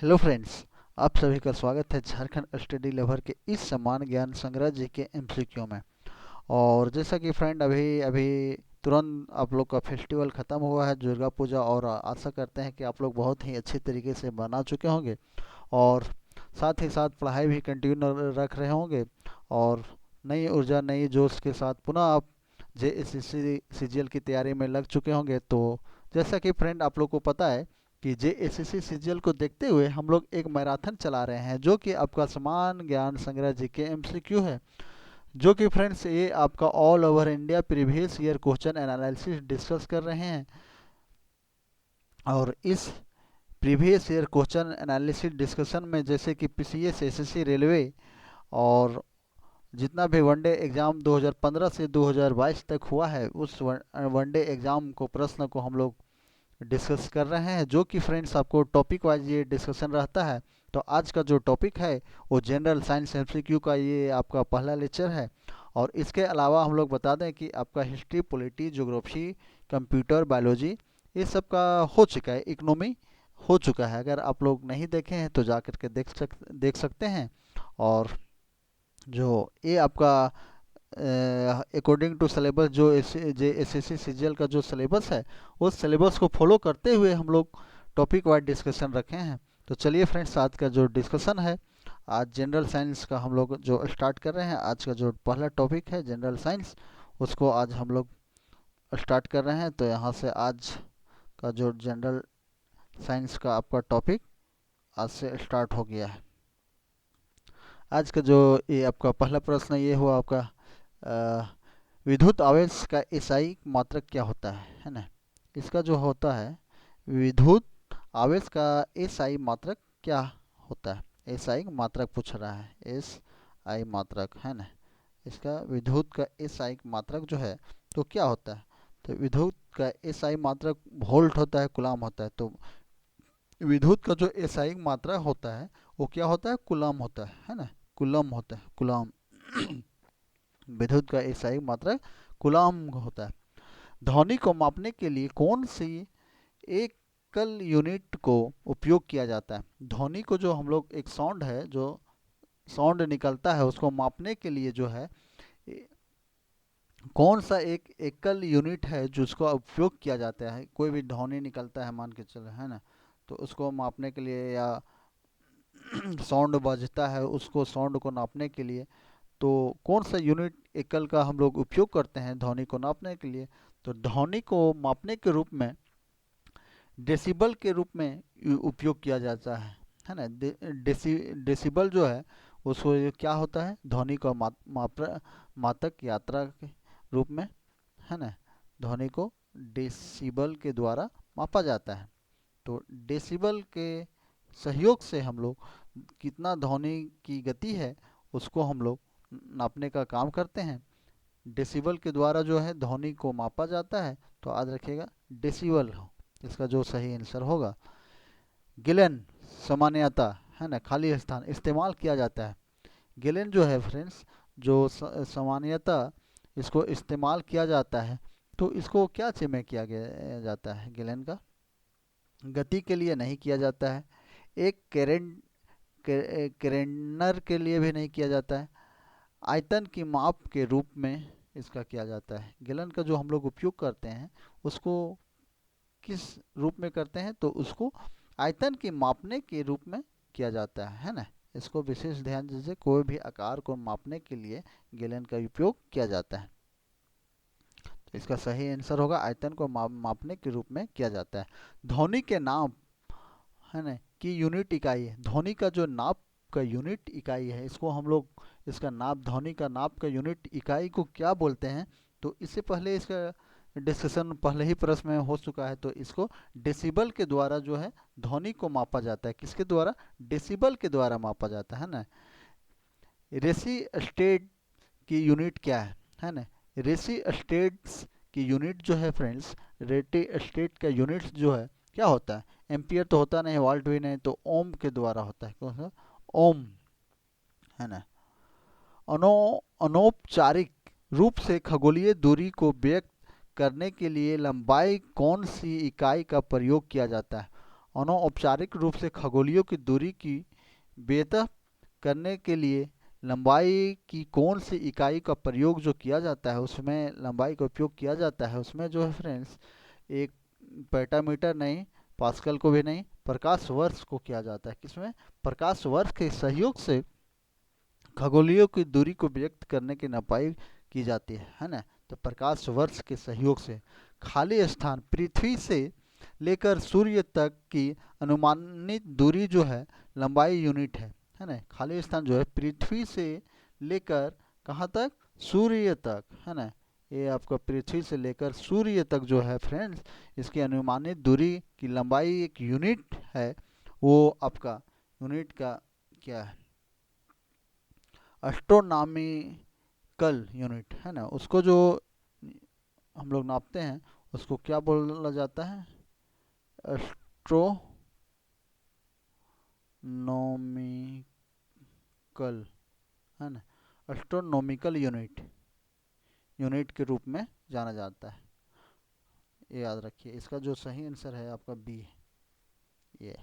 Hello friends, आप सभी का स्वागत है झारखंड स्टडी लवर के इस समान ज्ञान संग्रह जी के एमसीक्यू में। और जैसा कि फ्रेंड अभी अभी तुरंत आप लोग का फेस्टिवल ख़त्म हुआ है, दुर्गा पूजा, और आशा करते हैं कि आप लोग बहुत ही अच्छी तरीके से मना चुके होंगे और साथ ही साथ पढ़ाई भी कंटिन्यू रख रहे होंगे और नई ऊर्जा नई जोश के साथ पुनः आप जेएसएससी सीजीएल की तैयारी में लग चुके होंगे। तो जैसा कि फ्रेंड आप लोग को पता है कि जेएसएससी सीजीएल को देखते हुए हम लोग एक मैराथन चला रहे हैं जो कि आपका समान ज्ञान संग्रह जीके एमसीक्यू है, जो कि फ्रेंड्स ये आपका all over India previous year question analysis discuss कर रहे हैं। और इस previous year question analysis discussion में जैसे कि पीसीएस, एसएससी, रेलवे और जितना भी वनडे एग्ज़ाम 2015 से 2022 तक हुआ है उस वनडे एग्ज़ाम को प्रश्न को हम लोग डिस्कस कर रहे हैं, जो कि फ्रेंड्स आपको टॉपिक वाइज ये डिस्कशन रहता है। तो आज का जो टॉपिक है वो जनरल साइंस एमसीक्यू का ये आपका पहला लेक्चर है। और इसके अलावा हम लोग बता दें कि आपका history, polity, geography, computer, biology ये सब का हो चुका है, इकोनॉमी हो चुका है। अगर आप लोग नहीं देखे हैं तो जा कर के देख सकते हैं। और जो ये आपका अकॉर्डिंग टू सिलेबस जो एसएससी सीजीएल का जो सिलेबस है उस सिलेबस को फॉलो करते हुए हम लोग टॉपिक वाइज डिस्कशन रखे हैं। तो चलिए फ्रेंड्स, आज का जो डिस्कशन है, आज जनरल साइंस का हम लोग जो स्टार्ट कर रहे हैं। आज का जो पहला टॉपिक है जनरल साइंस, उसको आज हम लोग स्टार्ट कर रहे हैं। तो यहाँ से आज का जो जनरल साइंस का आपका टॉपिक आज से स्टार्ट हो गया है। आज का जो ये आपका पहला प्रश्न ये हुआ आपका विद्युत आवेश का एसआई मात्रक क्या होता है ना। इसका जो होता है विद्युत आवेश का एसआई मात्रक क्या होता है, एसआई मात्रक पूछ रहा है, एस आई मात्रक है ना। इसका विद्युत का एसआई मात्रक जो है तो क्या होता है, तो विद्युत का एसआई मात्रक वोल्ट होता है, कूलम होता है। तो विद्युत का जो एसआई मात्रक होता है वो क्या होता है, कूलम होता है ना, कूलम होता है, कूलम। विद्युत का एसआई मात्रक कूलम होता है। ध्वनि को मापने के लिए कौन सी एकल यूनिट को उपयोग किया जाता है। ध्वनि को जो हम लोग एक साउंड है, जो साउंड निकलता है उसको मापने के लिए जो है कौन सा एक एकल यूनिट है जिसका उपयोग किया जाता है। कोई भी ध्वनि निकलता है मान के चलो है ना, तो उसको मापने के लिए या साउंड बजता है उसको साउंड को नापने के लिए तो कौन सा यूनिट एकल का हम लोग उपयोग करते हैं ध्वनि को नापने के लिए। तो ध्वनि को मापने के रूप में डेसिबल के रूप में उपयोग किया जाता है ना। डेसिबल जो है उसको ये क्या होता है, ध्वनि का मात्रक यात्रा के रूप में है ना। ध्वनि को डेसिबल के द्वारा मापा जाता है। तो डेसिबल के सहयोग से हम लोग कितना ध्वनि की गति है उसको हम लोग नापने का काम करते हैं। डेसिबल के द्वारा जो है ध्वनि को मापा जाता है। तो याद रखिएगा डेसिबल हो इसका जो सही आंसर होगा। गिलन सामान्यता है ना, खाली स्थान इस्तेमाल किया जाता है। गिलन जो है फ्रेंड्स जो सामान्यता इसको इस्तेमाल किया जाता है, तो इसको क्या चीज़ में किया गया जाता है, गिलन का गति के लिए नहीं किया जाता है, एक कैरेंडर के लिए भी नहीं किया जाता है, आयतन की माप के रूप में इसका किया जाता है। गिलन का जो हम लोग उपयोग करते हैं उसको किस रूप में करते हैं, तो उसको आयतन की मापने के रूप में किया जाता है ना। इसको विशेष ध्यान दीजिए, कोई भी आकार को मापने के लिए गिलन का उपयोग किया जाता है। तो इसका सही आंसर होगा आयतन को मापने के रूप में किया जाता है। ध्वनि के नाप है ना की यूनिट इकाई है। ध्वनि का जो नाप का यूनिट इकाई है इसको हम लोग इसका नाप, ध्वनि का नाप का यूनिट इकाई को क्या बोलते हैं, तो इससे पहले इसका डिस्कशन पहले ही प्रश्न में हो चुका है। तो इसको डेसिबल के द्वारा जो है ध्वनि को मापा जाता है। किसके द्वारा, डेसिबल के द्वारा मापा जाता है ना। रेसी स्टेट की यूनिट क्या है ना। रेसी स्टेट्स की यूनिट जो है फ्रेंड्स, रेटी स्टेट का यूनिट जो है क्या होता है, एम्पियर तो होता नहीं, वाल्ट भी नहीं, तो ओम के द्वारा होता है। कौन सा, ओम है ना। अनो अनौपचारिक रूप से खगोलीय दूरी को व्यक्त करने के लिए लंबाई कौन सी इकाई का प्रयोग किया जाता है। अनौपचारिक रूप से खगोलीय की दूरी की बेतह करने के लिए लंबाई की कौन सी इकाई का प्रयोग जो किया जाता है, उसमें लंबाई का उपयोग किया जाता है, उसमें जो है फ्रेंड्स एक पेटामीटर नहीं, पास्कल को भी नहीं, प्रकाश वर्ष को किया जाता है। किसमें? प्रकाश वर्ष के सहयोग से खगोलीय की दूरी को व्यक्त करने की नपाई की जाती है ना। तो प्रकाश वर्ष के सहयोग से खाली स्थान पृथ्वी से लेकर सूर्य तक की अनुमानित दूरी जो है लंबाई यूनिट है ना। खाली स्थान जो है पृथ्वी से लेकर कहाँ तक? सूर्य तक, है ना। ये आपका पृथ्वी से लेकर सूर्य तक जो है फ्रेंड्स, इसकी अनुमानित दूरी की लंबाई एक यूनिट है। वो आपका यूनिट का क्या है? एस्ट्रोनॉमिकल यूनिट, है ना। उसको जो हम लोग नापते हैं उसको क्या बोला जाता है? एस्ट्रोनॉमिकल, है ना। एस्ट्रोनॉमिकल यूनिट के रूप में जाना जाता है। ये याद रखिए। इसका जो सही आंसर है आपका बी है। ये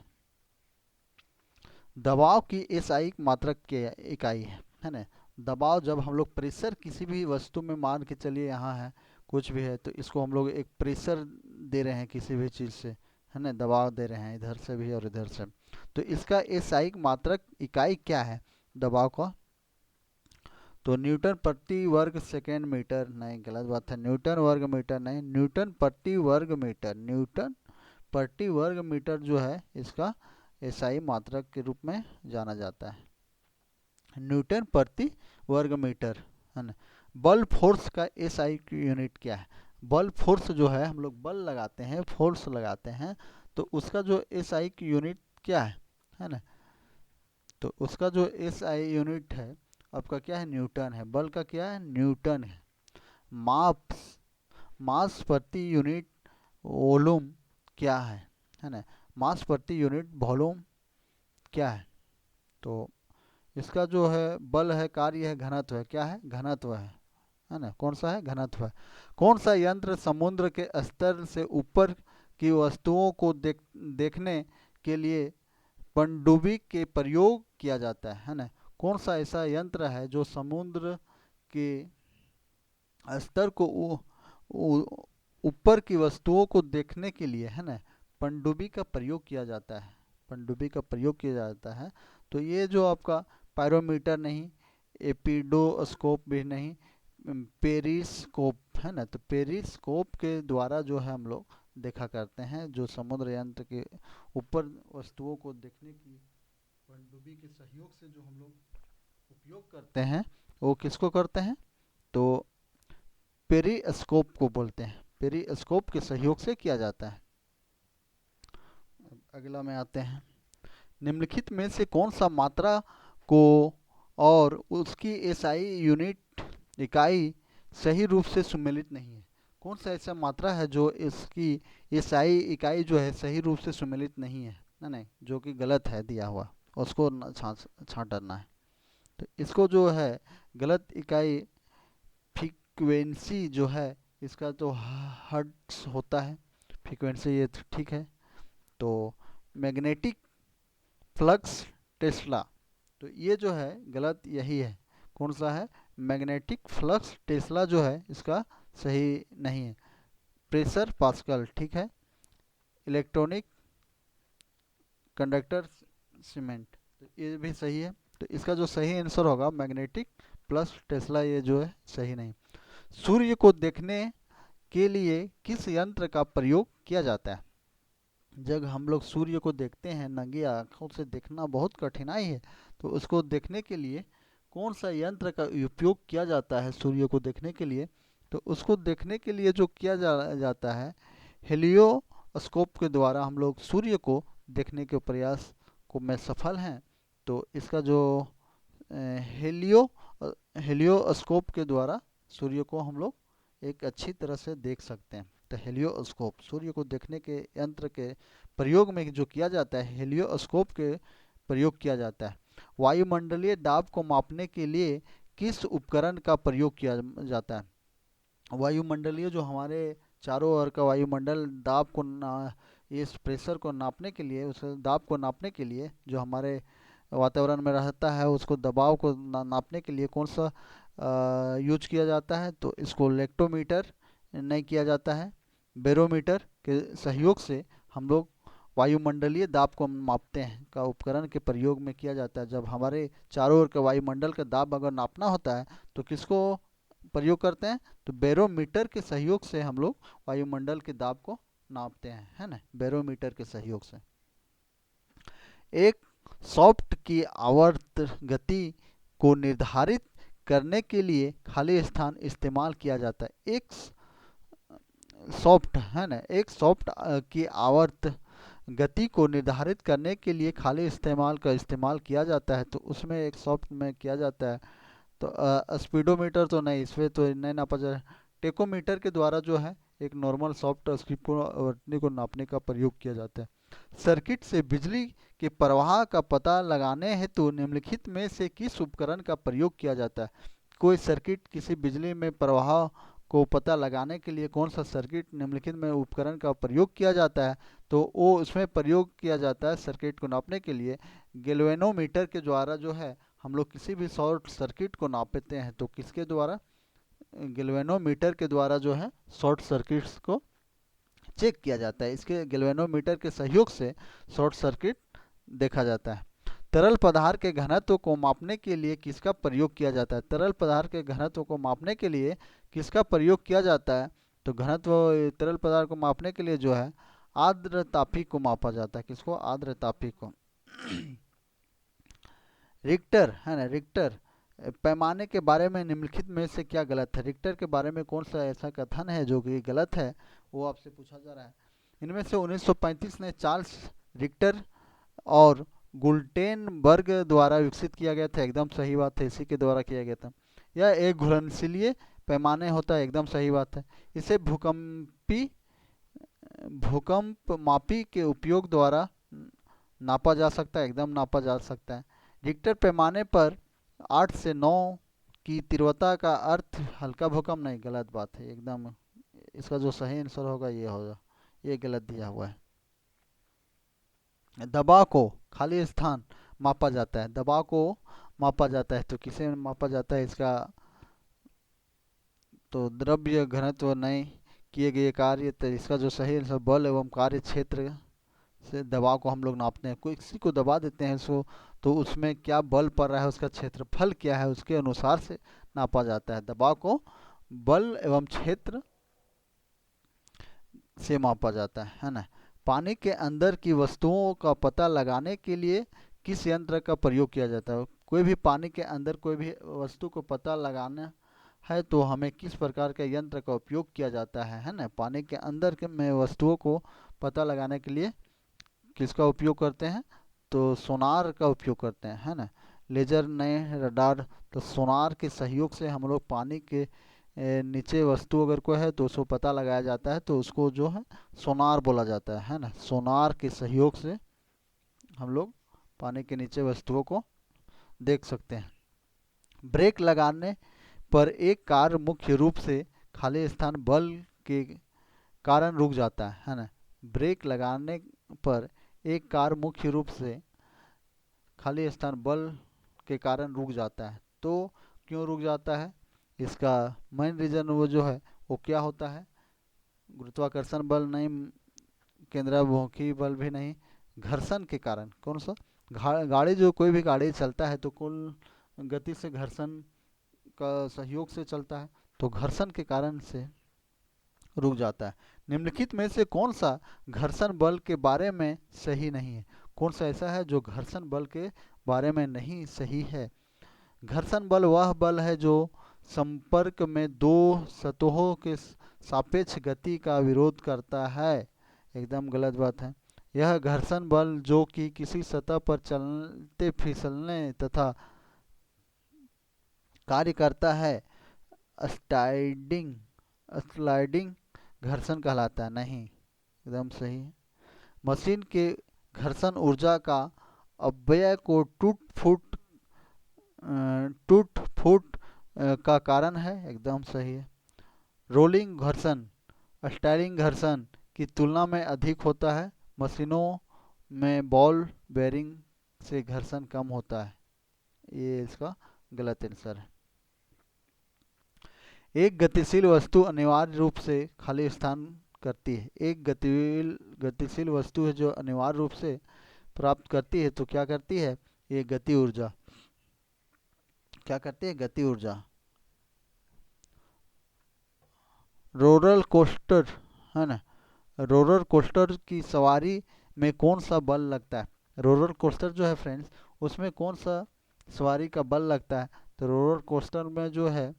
दबाव की एसआई मात्रक की इकाई है ना। दबाव, जब हम लोग प्रेशर किसी भी वस्तु में मान के चलिए यहाँ है कुछ भी है, तो इसको हम लोग एक प्रेशर दे रहे हैं किसी भी चीज़ से, है ना। दबाव दे रहे हैं इधर से भी और इधर से, तो इसका एसआई मात्रक इकाई क्या है दबाव का? तो न्यूटन प्रति वर्ग सेकेंड मीटर नहीं, गलत बात है। न्यूटन वर्ग मीटर नहीं, न्यूटन प्रति वर्ग मीटर। न्यूटन प्रति वर्ग मीटर जो है इसका एसआई मात्रक के रूप में जाना जाता है। न्यूटन प्रति वर्ग मीटर, है ना। बल फोर्स का एसआई यूनिट क्या है? बल फोर्स जो है, हम लोग बल लगाते हैं, फोर्स लगाते हैं, तो उसका जो एसआई की यूनिट क्या है ना। तो उसका जो एसआई यूनिट है आपका क्या है? न्यूटन है। बल का क्या है? न्यूटन है। मास मास प्रति यूनिट वॉल्यूम क्या है ना। मास प्रति यूनिट वॉल्यूम क्या है? तो इसका जो है बल है, कार्य है, घनत्व है। क्या है? घनत्व है ना। कौन सा है? घनत्व है। कौन सा यंत्र समुद्र के स्तर से ऊपर की वस्तुओं को देखने के लिए पनडुब्बी के प्रयोग किया जाता है ना। कौन सा ऐसा यंत्र है जो समुद्र के स्तर को ऊपर की वस्तुओं को देखने के लिए, है ना, पनडुब्बी का प्रयोग किया जाता है? पनडुब्बी का प्रयोग किया जाता है। तो ये जो आपका पायरोमीटर नहीं, एपिडोस्कोप भी नहीं, पेरिस्कोप है ना। तो पेरिस्कोप के द्वारा जो है हम लोग देखा करते हैं, जो समुद्र यंत्र के ऊपर वस्तुओं को देखने की पनडुब्बी के सहयोग से जो हम लोग उपयोग करते हैं, वो किसको करते हैं? तो पेरिस्कोप को बोलते हैं। पेरिस्कोप के सहयोग से किया जाता है। अगला में आते हैं। निम्नलिखित में से कौन सा मात्रा को और उसकी एसआई यूनिट इकाई सही रूप से सुमेलित नहीं है? कौन सा ऐसा मात्रा है जो इसकी एसआई इकाई जो है सही रूप से सुमेलित नहीं है ना, नहीं, जो कि गलत है दिया हुआ, उसको छांटना है। तो इसको जो है गलत इकाई फ्रीक्वेंसी जो है इसका तो हर्ट्ज होता है फ्रीक्वेंसी, ये ठीक है। तो मैग्नेटिक फ्लक्स टेस्ला, तो ये जो है गलत यही है। कौन सा है? मैग्नेटिक फ्लक्स टेस्ला जो है इसका सही नहीं है। प्रेशर पास्कल ठीक है। इलेक्ट्रॉनिक कंडक्टर सीमेंट, तो ये भी सही है। तो इसका जो सही आंसर होगा मैग्नेटिक प्लस टेस्ला, ये जो है सही नहीं। सूर्य को देखने के लिए किस यंत्र का प्रयोग किया जाता है? जब हम लोग सूर्य को देखते हैं, नंगी आंखों से देखना बहुत कठिनाई है, तो उसको देखने के लिए कौन सा यंत्र का उपयोग किया जाता है सूर्य को देखने के लिए? तो उसको देखने के लिए जो किया जाता है, हेलियोस्कोप के द्वारा हम लोग सूर्य को देखने के प्रयास को में सफल हैं। तो इसका जो हेलियो हेलियोस्कोप के द्वारा सूर्य को हम लोग एक अच्छी तरह से देख सकते हैं। तो हेलियोस्कोप सूर्य को देखने के यंत्र के प्रयोग में जो किया जाता है, हेलियोस्कोप के प्रयोग किया जाता है। वायुमंडलीय दाब को मापने के लिए किस उपकरण का प्रयोग किया जाता है? वायुमंडलीय जो हमारे चारों ओर का वायुमंडल दाब को इस प्रेशर को नापने के लिए, उस दाब को नापने के लिए जो हमारे वातावरण में रहता है, उसको दबाव को नापने के लिए कौन सा यूज किया जाता है, तो इसको लेक्टोमीटर नहीं किया जाता है, बैरोमीटर के सहयोग से हम लोग वायुमंडलीय दाब को मापते हैं का उपकरण के प्रयोग में किया जाता है। जब हमारे चारों ओर के वायुमंडल का दाब अगर नापना होता है तो किसको प्रयोग करते हैं, तो बैरोमीटर के सहयोग से हम लोग वायुमंडल के दाब को नापते हैं, है ना, बैरोमीटर के सहयोग से। एक सॉफ्ट की आवर्त गति को निर्धारित करने के लिए खाली स्थान इस्तेमाल किया जाता है। एक सॉफ्ट, है ना, एक सॉफ्ट की आवर्त गति को निर्धारित करने के लिए खाली इस्तेमाल किया जाता है, तो उसमें एक सॉफ्ट में किया जाता है। तो स्पीडोमीटर तो नहीं, इसमें तो नहीं नापा जा रहा। टेकोमीटर के द्वारा जो है एक नॉर्मल सॉफ्ट स्क्रिप्ट को नापने का प्रयोग किया जाता है। सर्किट से बिजली के प्रवाह का पता लगाने हेतु निम्नलिखित में से किस उपकरण का प्रयोग किया जाता है। कोई सर्किट किसी बिजली में प्रवाह को पता लगाने के लिए कौन सा सर्किट निम्नलिखित में उपकरण का प्रयोग किया जाता है, तो वो उसमें प्रयोग किया जाता है सर्किट को नापने के लिए गैल्वेनोमीटर के द्वारा जो है हम लोग किसी भी शॉर्ट सर्किट को नापते हैं, तो किसके द्वारा, गैल्वेनोमीटर के द्वारा जो है शॉर्ट सर्किट्स को चेक किया जाता है। इसके गैल्वेनोमीटर के सहयोग से शॉर्ट सर्किट देखा जाता है। तरल पदार्थ के घनत्व को मापने के लिए किसका प्रयोग किया जाता है। तरल पदार्थ के घनत्व को मापने के लिए किसका प्रयोग किया जाता है, तो घनत्व तरल पदार्थ को मापने के लिए जो है आर्द्रतापी को मापा जाता है। किसको, आर्द्रतापी को। रिक्टर, है ना, रिक्टर पैमाने के बारे में निम्नलिखित में से क्या गलत है। रिक्टर के बारे में कौन सा ऐसा कथन है जो कि गलत है, वो आपसे पूछा जा रहा है। इनमें से 1935 में चार्ल्स रिक्टर और गुल्टेनबर्ग द्वारा विकसित किया गया था, एकदम सही बात है, इसी के द्वारा किया गया था। यह एक घुलनशील पैमाने होता है, एकदम सही बात है। इसे भूकंप मापी के उपयोग द्वारा नापा जा सकता है, एकदम नापा जा सकता है। रिक्टर पैमाने पर 8 से 9 की तीव्रता का अर्थ हल्का भूकंप नहीं, गलत बात है एकदम। इसका जो सही आंसर होगा ये होगा, ये गलत दिया हुआ है। दबाव को खाली स्थान मापा जाता है, दबाव को मापा जाता है, तो किसे मापा जाता है इसका, तो द्रव्य घनत्व नहीं किए गए कार्य, तो इसका जो सही आंसर बल एवं कार्य क्षेत्र से दबाव को हम लोग नापते हैं। कोई किसी को दबा देते हैं इसको, तो उसमें क्या बल पड़ रहा है, उसका क्षेत्रफल क्या है, उसके अनुसार से नापा जाता है। दबाव को बल एवं क्षेत्र से मापा जाता है ना। पानी के अंदर की वस्तुओं का पता लगाने के लिए किस यंत्र का प्रयोग किया जाता है। कोई भी पानी के अंदर कोई भी वस्तु को पता लगाना है तो हमें किस प्रकार के यंत्र का उपयोग किया जाता है ना। पानी के अंदर के में वस्तुओं को पता लगाने के लिए किसका उपयोग करते हैं, तो सोनार का उपयोग करते हैं, है ना। लेजर नहीं, रडार, तो सोनार के सहयोग से हम लोग पानी के नीचे वस्तु अगर कोई है तो उसको पता लगाया जाता है, तो उसको जो है सोनार बोला जाता है ना। सोनार के सहयोग से हम लोग पानी के नीचे वस्तुओं को देख सकते हैं। ब्रेक लगाने पर एक कार मुख्य रूप से खाली स्थान बल के कारण रुक जाता है ना। ब्रेक लगाने पर एक कार मुख्य रूप से खाली स्थान बल के कारण रुक जाता है, तो क्यों रुक जाता है, इसका मेन रीज़न वो जो है वो क्या होता है, गुरुत्वाकर्षण बल नहीं, केंद्राभिमुखी बल भी नहीं, घर्षण के कारण। कौन सा, गाड़ी, जो कोई भी गाड़ी चलता है तो कुल गति से घर्षण का सहयोग से चलता है, तो घर्षण के कारण से रुक जाता है। निम्नलिखित में से कौन सा घर्षण बल के बारे में सही नहीं है। कौन सा ऐसा है जो घर्षण बल के बारे में नहीं सही है। घर्षण बल वह बल है जो संपर्क में दो सतहों के सापेक्ष गति का विरोध करता है, एकदम गलत बात है। यह घर्षण बल जो कि किसी सतह पर चलते फिसलने तथा कार्य करता है स्लाइडिंग स्लाइडिंग घर्षण कहलाता है, नहीं, एकदम सही है। मशीन के घर्षण ऊर्जा का अपव्यय को टूट फूट का कारण है, एकदम सही है। रोलिंग घर्षण स्टाइलिंग घर्षण की तुलना में अधिक होता है, मशीनों में बॉल बेरिंग से घर्षण कम होता है। ये इसका गलत आंसर है। एक गतिशील वस्तु अनिवार्य रूप से खाली स्थान करती है। एक गतिशील वस्तु है जो अनिवार्य रूप से प्राप्त करती है, तो क्या करती है? ये गति ऊर्जा। क्या करती है? गति ऊर्जा। रोलर कोस्टर, है ना, रोलर कोस्टर की सवारी में कौन सा बल लगता है? रोलर कोस्टर जो है फ्रेंड्स, उसमें कौन सा सवारी का बल लगता है? तो रोलर कोस्टर में जो है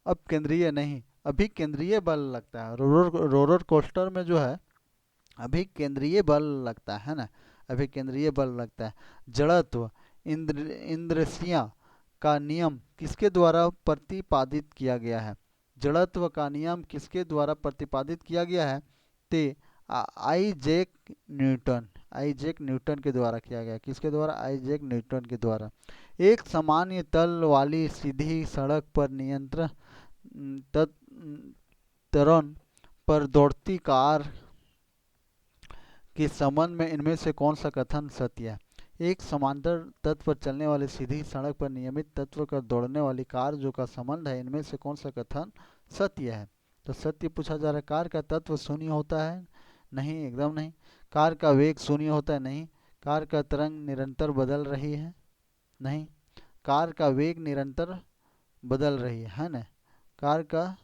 अब केंद्रीय नहीं, अभी केंद्रीय बल लगता है। रोलर रोलर कोस्टर में जो है अभी केंद्रीय बल लगता है ना, अभी केंद्रीय बल लगता है। जड़त्व, इंद्रसिया का नियम किसके द्वारा प्रतिपादित किया गया है? जड़त्व का नियम किसके द्वारा प्रतिपादित किया गया है? ते आईजैक न्यूटन, आईजैक न्यूटन के द्वारा किया गया। किसके द्वारा? आईजैक न्यूटन के द्वारा। एक सामान्य तल वाली सीधी सड़क पर नियंत्रण त्वरण पर दौड़ती कार के संबंध में इनमें से कौन सा कथन सत्य है? एक समांतर तत्व पर चलने वाली सीधी सड़क पर नियमित तत्व कर दौड़ने वाली कार जो का संबंध है, इनमें से कौन सा कथन सत्य है? तो सत्य पूछा जा रहा है। कार का तत्व शून्य होता है? नहीं, एकदम नहीं। कार का वेग शून्य होता है? नहीं। कार का तरंग निरंतर बदल रही है? नहीं। कार का वेग निरंतर बदल रही है ना? कार का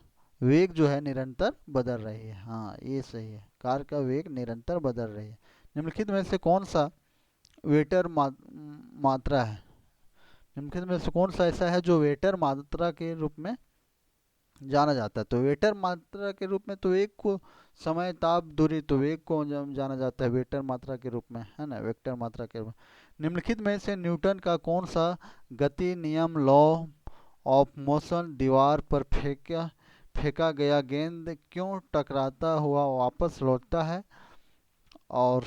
वेग जो है निरंतर बदल रही है। हाँ, ये सही है, कार का वेग निरंतर बदल रही है। निम्नलिखित में से कौन सा वेटर मात्रा है? निम्नलिखित में से कौन सा ऐसा है जो वेटर मात्रा के रूप में जाना जाता है? तो वेटर मात्रा के रूप में तो वेग को, समय ताप दूरी, तो वेग को जाना जाता है वेटर मात्रा के रूप में, है ना, वेक्टर मात्रा के रूप में। निम्नलिखित में से न्यूटन का कौन सा गति नियम, लॉ ऑफ मोशन, दीवार पर फेंका गया गेंद क्यों टकराता हुआ वापस लौटता है और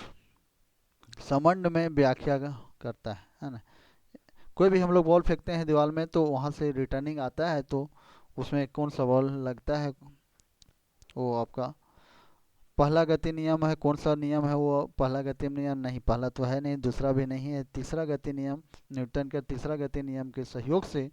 संबंध में व्याख्या करता है ना? कोई भी हम लोग बॉल फेंकते हैं दीवार में तो वहां से रिटर्निंग आता है, तो उसमें कौन सा बॉल लगता है? वो आपका पहला गति नियम है। कौन सा नियम है वो? पहला गति नियम नहीं, पहला तो है नहीं, दूसरा भी नहीं है, तीसरा गति नियम, न्यूटन के तीसरा गति नियम के सहयोग से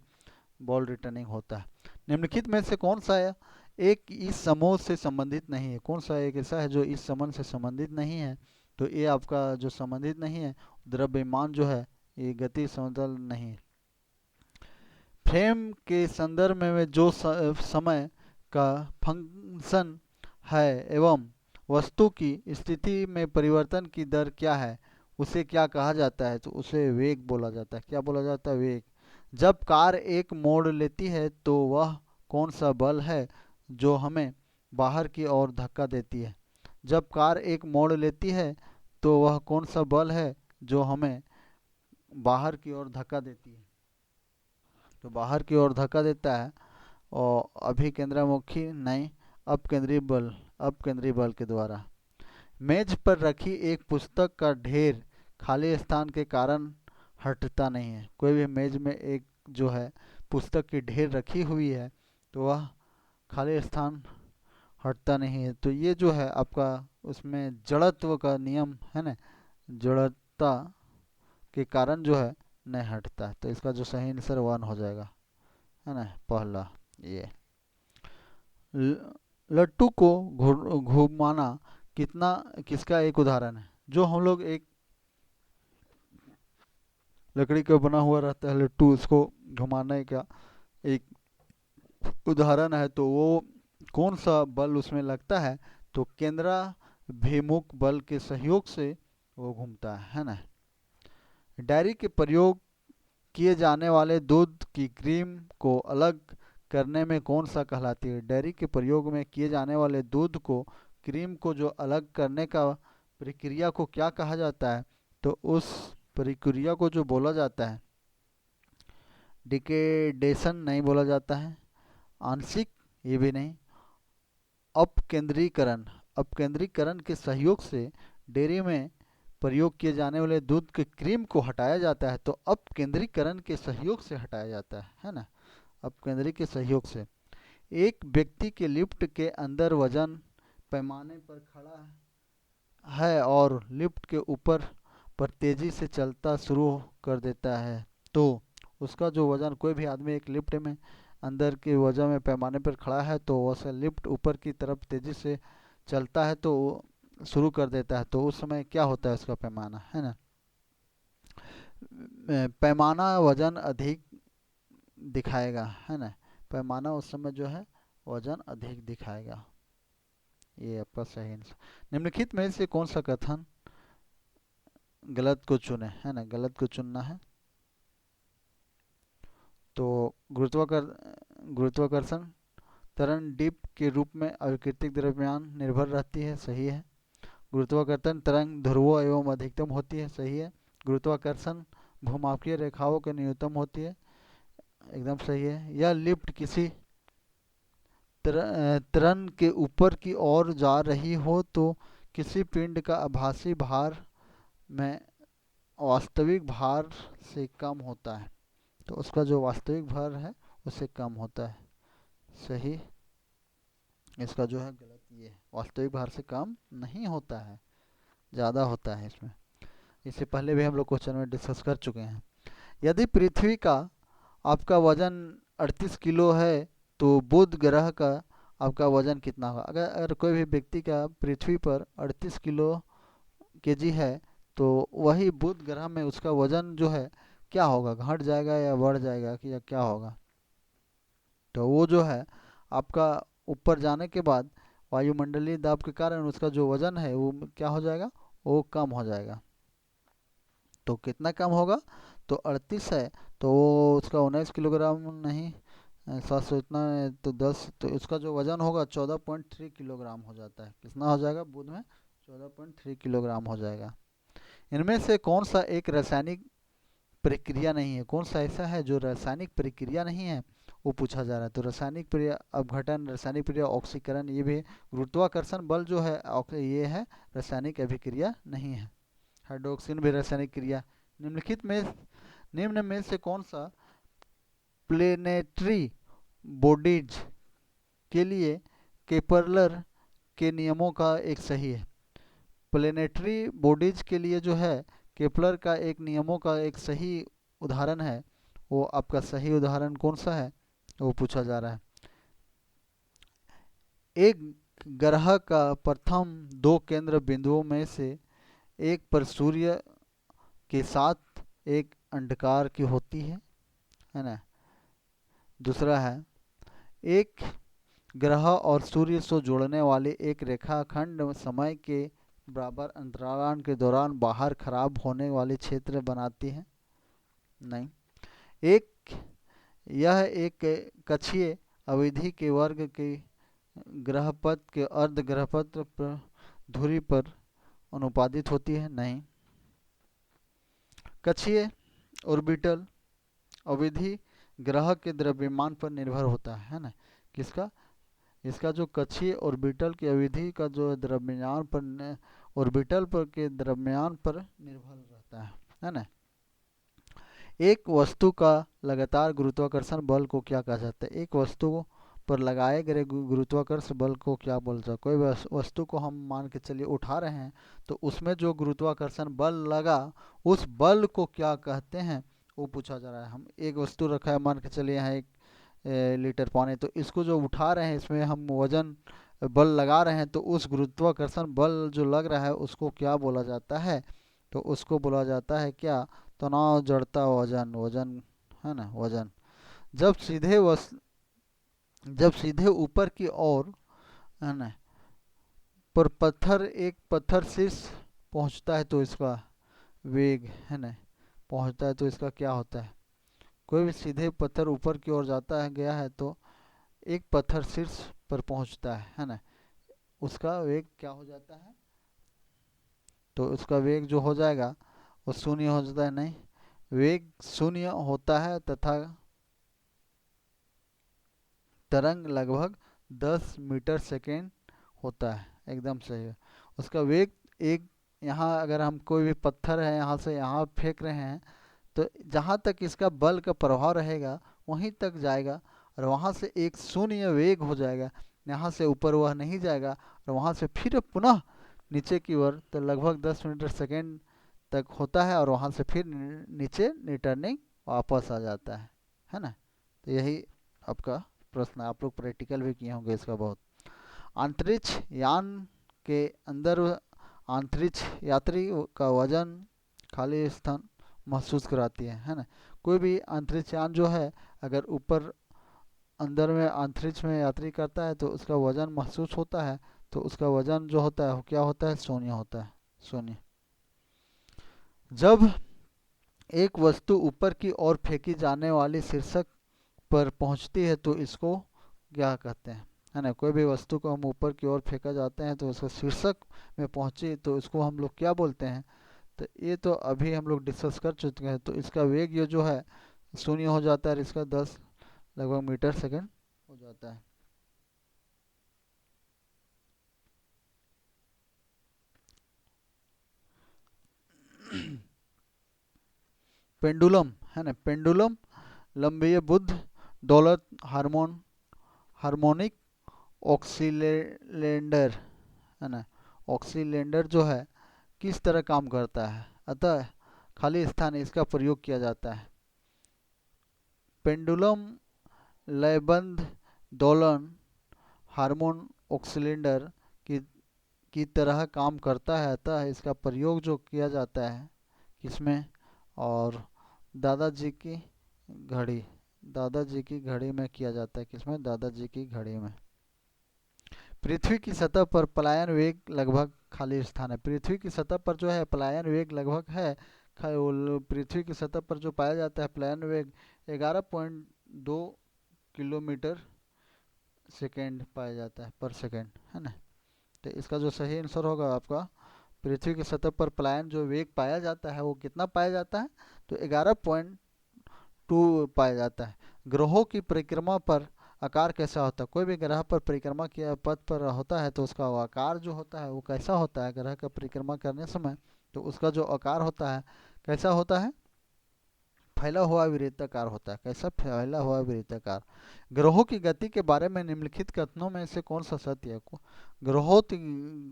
बॉल रिटर्निंग होता है। निम्नलिखित में से कौन सा है एक इस समूह से संबंधित नहीं है? कौन सा एक ऐसा है जो इस संबंध से संबंधित नहीं है? तो ये आपका जो संबंधित नहीं है, द्रव्यमान जो है, ये गति समतल नहीं है। फ्रेम के संदर्भ में जो समय का फंक्शन है एवं वस्तु की स्थिति में परिवर्तन की दर क्या है, उसे क्या कहा जाता है? तो उसे वेग बोला जाता है। क्या बोला जाता है? वेग। जब कार एक मोड़ लेती है तो वह कौन सा बल है जो हमें बाहर की ओर धक्का देती है? जब कार एक मोड़ लेती है तो वह कौन सा बल है जो हमें बाहर की ओर धक्का देती है? तो बाहर की ओर धक्का देता है और अभिकेंद्रमुखी नहीं, अपकेंद्री बल के द्वारा। मेज पर रखी एक पुस्तक का ढेर खाली स्थान के कारण हटता नहीं है। कोई भी मेज में एक जो है पुस्तक की ढेर रखी हुई है तो वह खाली स्थान हटता नहीं है। तो ये जो है आपका उसमें जड़त्व का नियम है ना, जड़ता के कारण जो है नहीं हटता है। तो इसका जो सही आंसर 1 हो जाएगा, है ना, पहला। ये लट्टू को घुमाना कितना किसका एक उदाहरण है? जो हम लोग एक लकड़ी का बना हुआ रहता है लट्टू, उसको घुमाने का एक उदाहरण है। तो वो कौन सा बल उसमें लगता है? तो केंद्राभिमुख बल के सहयोग से वो घूमता है ना। डायरी के प्रयोग किए जाने वाले दूध की क्रीम को अलग करने में कौन सा कहलाती है? डेयरी के प्रयोग में किए जाने वाले दूध को क्रीम को जो अलग करने का प्रक्रिया को क्या कहा जाता है? तो उस प्रक्रिया को जो बोला जाता है, डिकेडेशन नहीं बोला जाता है, आंशिक ये भी नहीं, अपकेंद्रीकरण। अपकेंद्रीकरण के सहयोग से डेयरी में प्रयोग किए जाने वाले दूध के क्रीम को हटाया जाता है। तो अपकेंद्रीकरण के सहयोग से हटाया जाता है ना, अपकेंद्री के सहयोग से। एक व्यक्ति के लिफ्ट के अंदर वजन पैमाने पर खड़ा है और लिफ्ट के ऊपर पर तेज़ी से चलता शुरू कर देता है, तो उसका जो वज़न, कोई भी आदमी एक लिफ्ट में अंदर के वजन में पैमाने पर खड़ा है, तो वैसे लिफ्ट ऊपर की तरफ तेज़ी से चलता है तो शुरू कर देता है, तो उस समय क्या होता है उसका पैमाना, है ना। पैमाना वजन अधिक दिखाएगा, है ना। पैमाना उस समय जो है वजन अधिक दिखाएगा। ये आपका सही आंसर। निम्नलिखित में से कौन सा कथन गलत को चुने, है ना, गलत को चुनना है। तो गुरुत्वाकर्षण त्वरण डिप के रूप में अविकृतिक द्रव्यमान निर्भर रहती है, सही है। गुरुत्वाकर्षण तरंग ध्रुवों एवं अधिकतम होती है, सही है। गुरुत्वाकर्षण भूमाकीय रेखाओं के न्यूनतम होती है, एकदम सही है। यह लिफ्ट किसी त्वरण के ऊपर की ओर जा रही हो तो किसी पिंड का आभासी भार में वास्तविक भार से कम होता है, तो उसका जो वास्तविक भार है उससे कम होता है, सही। इसका जो है गलत, ये वास्तविक भार से कम नहीं होता है, ज़्यादा होता है इसमें। इससे पहले भी हम लोग क्वेश्चन में डिस्कस कर चुके हैं। यदि पृथ्वी का आपका वजन 38 किलो है तो बुध ग्रह का आपका वजन कितना होगा। अगर कोई भी व्यक्ति का पृथ्वी पर 38 किलो केजी है, तो वही बुध ग्रह में उसका वजन जो है क्या होगा, घट जाएगा या बढ़ जाएगा कि या क्या होगा। तो वो जो है आपका ऊपर जाने के बाद वायुमंडलीय दाब के कारण उसका जो वजन है वो क्या हो जाएगा, वो कम हो जाएगा। तो कितना कम होगा, तो 38 है तो वो उसका 19 किलोग्राम नहीं, 700 इतना है तो 10, तो उसका जो वजन होगा 14.3 किलोग्राम हो जाता है। कितना हो जाएगा बुध में, 14.3 किलोग्राम हो जाएगा। इनमें से कौन सा एक रासायनिक प्रक्रिया नहीं है, कौन सा ऐसा है जो रासायनिक प्रक्रिया नहीं है, वो पूछा जा रहा है। तो रासायनिक प्रक्रिया अपघटन, रासायनिक प्रक्रिया ऑक्सीकरण, ये भी गुरुत्वाकर्षण बल जो है ये है रासायनिक अभिक्रिया नहीं है। हाइड्रोक्सिन भी रासायनिक क्रिया। निम्न में से कौन सा प्लेनेटरी बॉडीज के लिए केपलर के नियमों का एक सही है। प्लेनेटरी बॉडीज के लिए जो है केपलर का एक नियमों का एक सही उदाहरण है, वो आपका सही उदाहरण कौन सा है वो पूछा जा रहा है। एक ग्रह का प्रथम दो केंद्र बिंदुओं में से एक पर सूर्य के साथ एक अंडकार की होती है ना। दूसरा है एक ग्रह और सूर्य से जोड़ने वाली एक रेखाखंड समय के बराबर अंतराल के दौरान बाहर खराब होने वाले क्षेत्र बनाती है, नहीं। एक यह एक कक्षीय अवधि के वर्ग के ग्रहपथ के अर्ध ग्रहपथ पर धुरी पर अनुपादित होती है, नहीं। कक्षीय ऑर्बिटल अवधि ग्रह के द्रव्यमान पर निर्भर होता है ना। किसका, इसका जो कक्षीय ऑर्बिटल की अवधि का जो द्रव्यमान पर ऑर्बिटल पर के द्रव्यमान पर निर्भर रहता है ना। एक वस्तु का लगातार गुरुत्वाकर्षण बल को क्या कहा जाता है, एक वस्तु पर लगाए गए गुरुत्वाकर्षण बल को क्या बोलता है। कोई वस्तु को हम मान के चलिए उठा रहे हैं, तो उसमें जो गुरुत्वाकर्षण बल लगा उस बल को क्या कहते हैं वो पूछा जा रहा है। हम एक वस्तु रखा है, मान के चलिए यहाँ 1 लीटर पानी, तो इसको जो उठा रहे हैं इसमें हम वजन बल लगा रहे हैं, तो उस गुरुत्वाकर्षण बल जो लग रहा है उसको क्या बोला जाता है, तो उसको बोला जाता है क्या, तनाव जड़ता वजन, वजन है ना, वजन। जब सीधे जब सीधे ऊपर की ओर है ना पर एक पत्थर शीर्ष पहुंचता है तो इसका वेग है ना पहुंचता है तो इसका क्या होता है। कोई भी सीधे पत्थर ऊपर की ओर जाता है गया है तो एक पत्थर शीर्ष पर पहुंचता है ना, उसका वेग क्या हो जाता है, तो उसका वेग जो हो जाएगा वो शून्य हो जाता है, नहीं, वेग शून्य होता है तथा तरंग लगभग 10 मीटर सेकेंड होता है, एकदम सही है। उसका वेग एक, यहाँ अगर हम कोई भी पत्थर है यहाँ से यहाँ फेंक रहे हैं, तो जहाँ तक इसका बल का प्रभाव रहेगा वहीं तक जाएगा, और वहाँ से एक शून्य वेग हो जाएगा, यहाँ से ऊपर वह नहीं जाएगा, और वहाँ से फिर पुनः नीचे की ओर तो लगभग 10 मीटर सेकेंड तक होता है, और वहाँ से फिर नीचे रिटर्निंग वापस आ जाता है ना। तो यही आपका प्रश्न है। आप लोग प्रैक्टिकल भी किए होंगे इसका बहुत। अंतरिक्ष यान के अंदर अंतरिक्ष यात्री का वजन खाली स्थान महसूस कराती है ना। कोई भी अंतरिक्ष यान जो है, अगर ऊपर अंदर में अंतरिक्ष में यात्री करता है तो उसका वजन महसूस होता है। तो उसका वजन जो होता है वो क्या होता है? शून्य होता है, शून्य। जब एक वस्तु ऊपर की ओर फेंकी जाने वाली शीर्षक पर पहुंचती है तो इसको क्या कहते हैं? है ना, कोई भी वस्तु को हम ऊपर की ओर फेंका जाते हैं तो उसका शीर्षक में पहुंची तो इसको हम लोग क्या बोलते हैं? तो ये तो अभी हम लोग डिस्कस कर चुके हैं। तो इसका वेग ये जो है शून्य हो जाता है, और इसका 10 लगभग मीटर सेकंड हो जाता है। पेंडुलम है ना, पेंडुलम लंबी बुद्ध दौलत हार्मोनिक ऑक्सीलेंडर है ना। ऑक्सीलेंडर जो है किस तरह काम करता है? अतः खाली स्थान इसका प्रयोग किया जाता है। पेंडुलम लयबंद दोलन हार्मोन ऑक्सीलेंडर की की तरह काम करता है, अतः इसका प्रयोग जो किया जाता है किसमें? और दादाजी की घड़ी, दादाजी की घड़ी में किया जाता है। किसमें? दादाजी की घड़ी में। पृथ्वी की सतह पर पलायन वेग लगभग खाली स्थान है। पृथ्वी की सतह पर जो है पलायन वेग लगभग है, पृथ्वी की सतह पर जो पाया जाता है पलायन वेग 11.2 किलोमीटर सेकेंड पाया जाता है पर सेकेंड, है ना। तो इसका जो सही आंसर होगा आपका, पृथ्वी की सतह पर पलायन जो वेग पाया जाता है वो कितना पाया जाता है? तो 11.2 पाया जाता है। ग्रहों की परिक्रमा पर आकार कैसा होता है? कोई भी ग्रह पर परिक्रमा के पथ पर होता है तो उसका आकार जो होता है वो कैसा होता है? ग्रह का परिक्रमा करने समय तो उसका जो आकार होता है कैसा होता है? फैला हुआ वृत्ताकार होता है। कैसा? फैला हुआ वृत्ताकार। ग्रहों की गति के बारे में निम्नलिखित कथनों में से कौन सा सत्य है? ग्रहों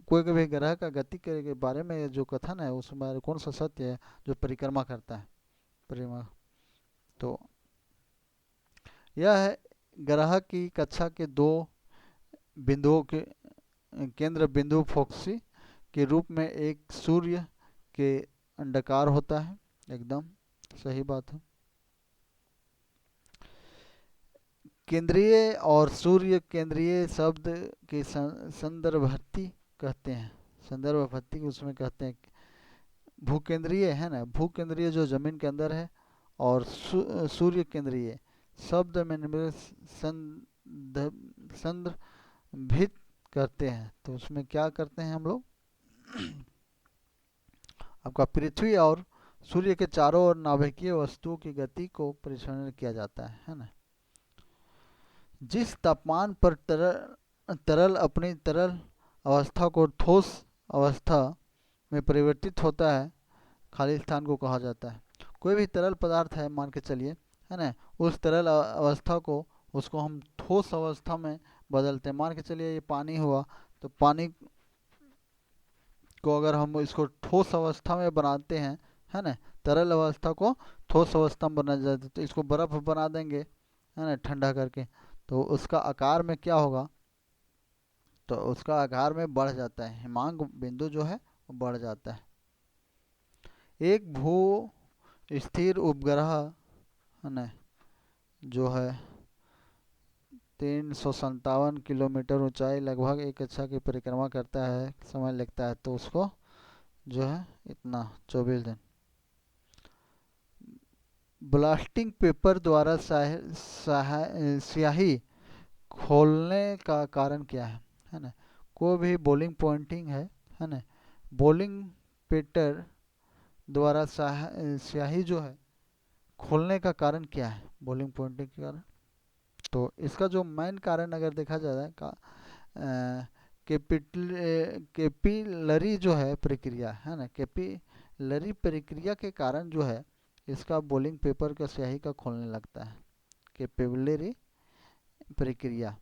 कोई भी ग्रह का गति के बारे में जो कथन है उसमें कौन सा सत्य है जो परिक्रमा करता है? परिक्रमा तो यह है, ग्रह की कक्षा के दो बिंदुओं के केंद्र बिंदु फोक्सी के रूप में एक सूर्य के अंडाकार होता है। एकदम सही बात है। केंद्रीय और सूर्य केंद्रीय शब्द के संदर्भवर्ती कहते हैं। संदर्भवर्ती उसमें कहते हैं। भूकेंद्रीय है ना, भूकेंद्रीय जो जमीन के अंदर है, और सूर्य केंद्रीय शब्द में संदर्भित करते हैं। तो उसमें क्या करते हैं हम लोग? आपका पृथ्वी और सूर्य के चारों ओर नाभिकीय वस्तुओं की गति को परीक्षण किया जाता है ना। जिस तापमान पर तरल अपनी तरल अवस्था को ठोस अवस्था में परिवर्तित होता है खाली स्थान को कहा जाता है। कोई भी तरल पदार्थ है मान के चलिए, है ना, उस तरल अवस्था को उसको हम ठोस अवस्था में बदलते हैं। मान के चलिए ये पानी हुआ, तो पानी को अगर हम इसको ठोस अवस्था में बनाते हैं, है ना, तरल अवस्था को ठोस अवस्था में बना जाते, तो इसको बर्फ बना देंगे, है ना, ठंडा करके, तो उसका आकार में क्या होगा? तो उसका आकार में बढ़ जाता है, हिमांक बिंदु जो है वो बढ़ जाता है। एक भू स्थिर उपग्रह, है ना, जो है 357 किलोमीटर ऊंचाई लगभग एक कक्षा की परिक्रमा करता है, समय लगता है, तो उसको जो है इतना 24 दिन। ब्लास्टिंग पेपर द्वारा स्याही खोलने का कारण क्या है ना। कोई भी बॉलिंग पॉइंटिंग है ना, बॉलिंग पेटर द्वारा स्याही जो है खोलने का कारण क्या है? बॉलिंग पॉइंटिंग के कारण। तो इसका जो मेन कारण अगर देखा जाए का कैपिलरी जो है प्रक्रिया, है ना, कैपिलरी प्रक्रिया के कारण जो है इसका बॉलिंग पेपर का स्याही का खोलने लगता है। कैपिलरी प्रक्रिया।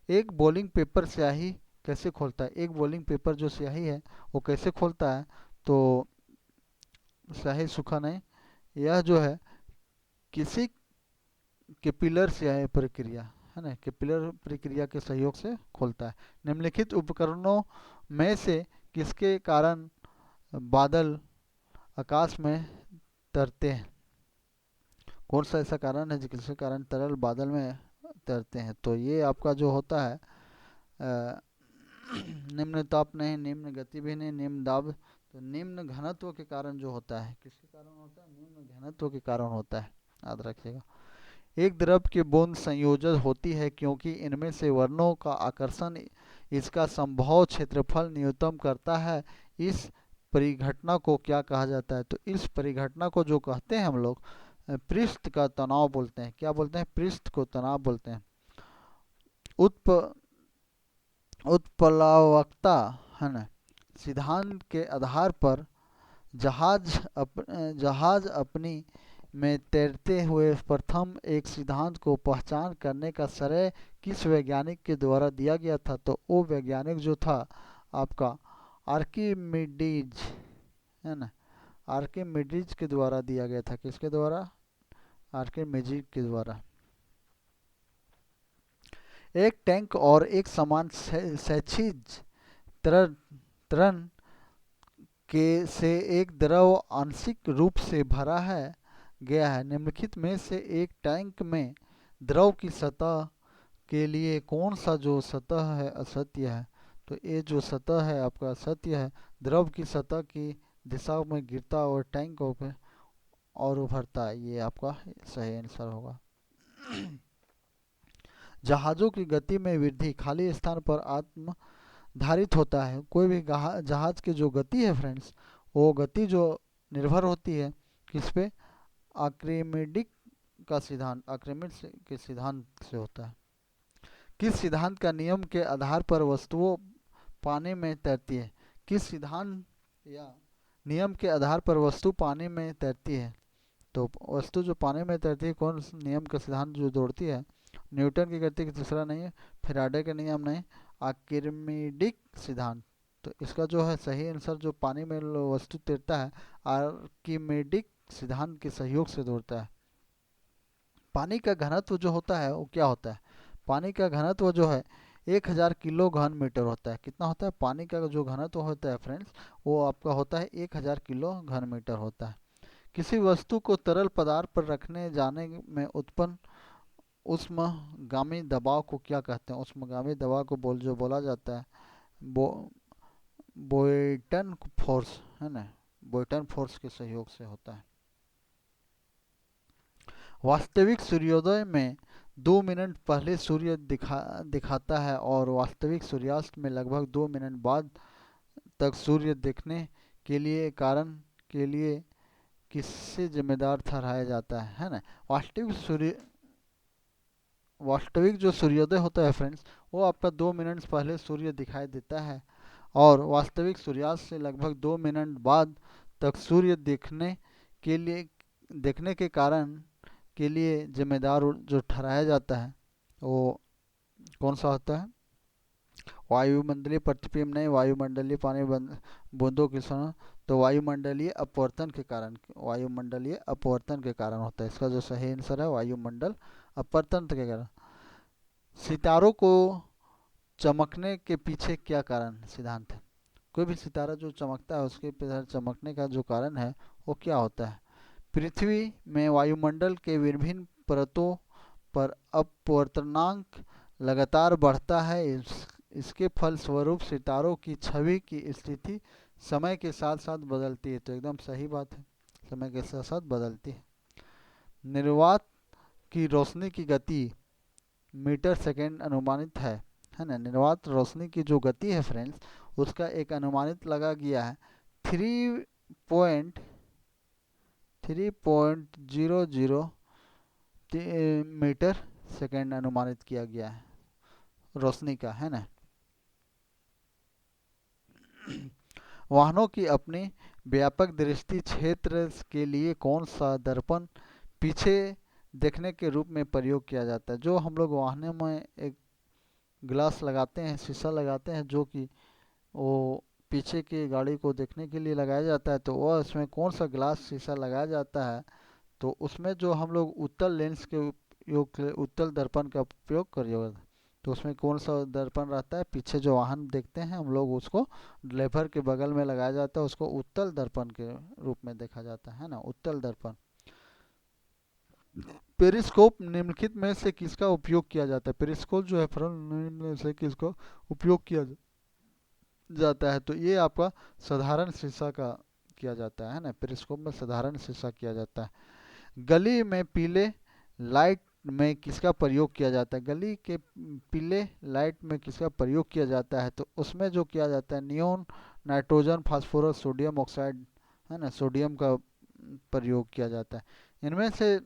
एक बॉलिंग पेपर स्याही कैसे खोलता है, एक बॉलिंग पेपर जो स्याही है वो कैसे खोलता है, तो स्याही सूखा नहीं, यह जो है किसी कैपिलर स्याही प्रक्रिया, है ना, कैपिलर प्रक्रिया के सहयोग से खोलता है। निम्नलिखित उपकरणों में से किसके कारण बादल आकाश में तैरते हैं, कौन सा ऐसा कारण है जिसके कारण तरल बादल में तैरते हैं, तो ये आपका जो होता है अ, निम्न ताप नहीं, निम्न गति भी नहीं, निम्न दाब, तो निम्न घनत्व के कारण जो होता है, किसके कारण होता है, निम्न घनत्व के कारण होता है, याद रखिएगा। एक द्रव की बूंद संयोजक होती है क्योंकि इनमें से वर्णों का आकर्षण इसका संभव क्षेत्रफल न्यूनतम करता है। इस परिघटना को क्या कहा जाता है, तो इस परिघटना को जो कहते हैं हम लोग पृष्ठ का तनाव बोलते हैं। क्या बोलते हैं, पृष्ठ को तनाव बोलते हैं। उत्प उत्प्लावकता, है ना, सिद्धांत के आधार पर जहाज अपनी में तैरते हुए प्रथम एक सिद्धांत को पहचान करने का श्रेय किस वैज्ञानिक के द्वारा दिया गया था, तो वो वैज्ञानिक जो था आपका आर्किमिडीज, है ना, आर्किमिडीज के द्वारा दिया गया था। किसके द्वारा, आर्किमिडीज के द्वारा। एक टैंक और एक समान क्षैतिज त्वरण त्वरण के से एक द्रव आंशिक रूप से भरा है गया है। निम्नलिखित में से एक टैंक में द्रव की सतह के लिए कौन सा जो सतह है असत्य है, तो ये जो सतह है आपका असत्य है, द्रव की सतह की दिशा में गिरता और टैंक और उभरता है, ये आपका सही आंसर होगा। जहाजों की गति में वृद्धि खाली स्थान पर आत्मधारित होता है। कोई भी जहाज की जो गति है फ्रेंड्स, वो गति जो निर्भर होती है किस पे, आर्किमिडीज का सिद्धांत, के सिद्धांत से होता है। किस सिद्धांत का नियम के आधार पर वस्तुओं पानी में तैरती है, किस सिद्धांत या नियम के आधार पर वस्तु पानी में तैरती है, तो वस्तु जो पानी में तैरती है कौन नियम का सिद्धांत जो दौड़ती है, न्यूटन की गति की दूसरा नहीं है, फैराडे का नियम नहीं, आर्किमिडीज सिद्धांत। तो इसका जो है सही आंसर जो पानी में वस्तु तैरता है आर्किमिडीज सिद्धांत के सहयोग से दौड़ता है। पानी का घनत्व जो होता है वो क्या होता है, पानी का घनत्व जो है 1000 किलो घन मीटर होता है। कितना होता है, पानी का जो घनत्व होता है फ्रेंड्स वो आपका होता है 1000 किलो घन मीटर होता है। किसी वस्तु को तरल पदार्थ पर रखने जाने में उत्पन्न उष्मागामी दबाव को क्या कहते हैं, उष्मागामी दबाव को जो बोला जाता है बो बोयटन फोर्स, है ना, बोयटन फोर्स के सहयोग से होता है। वास्तविक सूर्योदय में 2 मिनट पहले सूर्य दिखाता है और वास्तविक सूर्यास्त में लगभग 2 मिनट बाद तक सूर्य देखने के लिए कारण के लिए किससे जिम्मेदार ठहराया जाता है ना। वास्तविक जो सूर्योदय होता है फ्रेंड्स वो आपका 2 मिनट पहले सूर्य दिखाई देता है और वास्तविक सूर्यास्त से लगभग 2 मिनट बाद तक सूर्य देखने के कारण के लिए जिम्मेदार जो ठहराया जाता है वो कौन सा होता है, वायुमंडलीय प्रतिबिंब नहीं, वायुमंडलीय पानी बूंदों की सतह, तो वायुमंडलीय अपवर्तन के कारण, वायुमंडलीय अपवर्तन के कारण होता है। इसका जो सही आंसर है वायुमंडल अपवर्तन के कारण। सितारों को चमकने के पीछे क्या कारण सिद्धांत है, कोई भी सितारा जो चमकता है उसके पीछे चमकने का जो कारण है वो क्या होता है। पृथ्वी में वायुमंडल के विभिन्न परतों पर अपवर्तनांक लगातार बढ़ता है। इसके फलस्वरूप सितारों की छवि की स्थिति समय के साथ साथ बदलती है, तो एकदम सही बात है, समय के साथ साथ बदलती है। निर्वात की रोशनी की गति मीटर सेकेंड अनुमानित है ना, निर्वात रोशनी की जो गति है फ्रेंड्स उसका एक अनुमानित लगा गया है 3.00 मीटर सेकेंड अनुमानित किया गया है रोशनी का, है ना। वाहनों की अपनी व्यापक दृष्टि क्षेत्र के लिए कौन सा दर्पण पीछे देखने के रूप में प्रयोग किया जाता है, जो हम लोग वाहनों में एक ग्लास लगाते हैं, शीशा लगाते हैं, जो कि वो पीछे की गाड़ी को देखने के लिए लगाया जाता है। तो वह उसमें कौन सा ग्लास शीशा लगाया जाता है, तो उसमें जो हम लोग उत्तल लेंस के उपयोग उत्तल दर्पण का उपयोग करिए। तो उसमें कौन सा दर्पण रहता है, पीछे जो वाहन देखते हैं हम लोग उसको ड्राइवर के बगल में लगाया जाता है, उसको उत्तल दर्पण के रूप में देखा जाता है ना, उत्तल दर्पण। पेरिस्कोप निम्नलिखित में से किसका उपयोग किया जाता है? पेरिस्कोप जो है फ्रंट निम्न में से किसको उपयोग किया जाता है? तो ये आपका साधारण शीशा का किया जाता है ना, पेरिस्कोप में साधारण शीशा किया जाता है। गली में पीले लाइट में किसका प्रयोग किया जाता है? गली के पीले लाइट में किसका प्रयोग किया जाता है? तो उसमें जो किया जाता है neon, nitrogen, phosphorus, sodium oxide, है ना, सोडियम का प्रयोग किया जाता है। इनमें से